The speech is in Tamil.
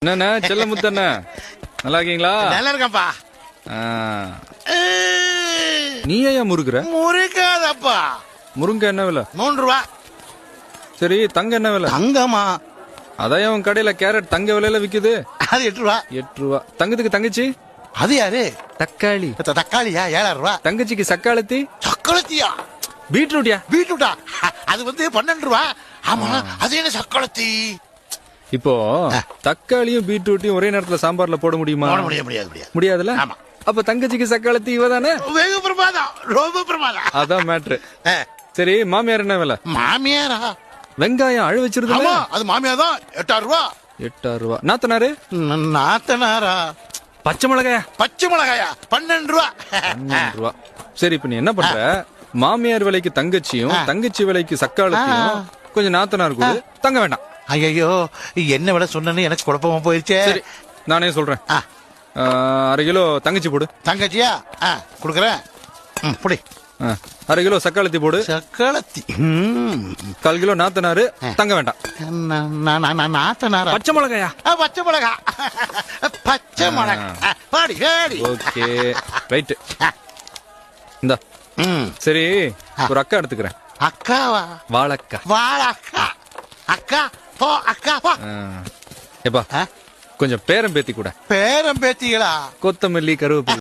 என்னண்ணா செல்ல முத்தண்ணா நல்லா இருக்கீங்களா? நல்லா இருக்கப்பா. நீ ஏன் முறுக்குற? முறுக்காதப்பா. முருங்க என்ன விலை? 3 ரூபா. சரி தங்க என்ன விலை? தங்கமா? அதான் உன் கடையில கேரட் தங்க விலையில விக்குது. அது 8 ரூபா. 8 ரூபா. தங்கத்துக்கு தங்கச்சி? அது யாரு? தக்காளி. தக்காளியா? 7 ரூபா. தங்கச்சிக்கு சக்காளத்தி? சக்களத்தியா? பீட்ரூட்டியா? பீட்ரூட்டா? அது 12 ரூபா. ஆமா, அது என்ன சக்களத்தி? இப்போ தக்காளியும் பீட்ரூட்டையும் ஒரே நேரத்துல சாம்பார்ல போட முடியுமா? முடியாது. முடியாதுல? ஆமா. அப்ப தங்கச்சிக்கு சக்காளத்தி இவதானே? வெகு பிரமாதம், ரொம்ப பிரமாதம். அதான் மேட்ரு. சரி மாமியார் என்ன விலை? மாமியாரா? வெங்காயம் அழு வச்சிருது. ஆமா, அது மாமியார் தான். 8 ரூபா. 8 ரூபா. நாத்தனாரு? நாத்தனாரா? பச்சை மிளகாயா? பச்சை மிளகாயா? 12 ரூபா. 12 ரூபா. சரி இப்ப நீ என்ன பண்ற? மாமியார் விலைக்கு தங்கச்சியும் தங்கச்சி விலைக்கு சக்காளத்தையும் கொஞ்சம் நாத்தனார் கூட தங்க வேண்டாம். ஐயோ, என்ன விட சொன்னு எனக்கு குழப்பமா போயிருச்சே. சரி நானே சொல்றேன். 1/2 கிலோ தங்கச்சி போடு. தங்கச்சியா? குடுக்கறேன். புடி. 1/2 கிலோ சக்காளத்தி போடு. சக்காளத்தி. 1/4 கிலோ நாத்தனாரு தங்க வேண்டாம். நாத்தனாரா? பச்சை மிளகாயா? பச்சை மிளகா. பச்சை மிளகா. பாடி பாடி. Okay right. இந்த சரி ஒரு அக்கா எடுத்துக்கிறேன். அக்காவா? வாழக்கா. வாழக்கா. அக்கா போ, அக்கா போ. எப்பா கொஞ்சம் பேரம் பேத்தி கூட. பேரம் பேத்திகளா? கொத்தமல்லி கருவேப்பிலை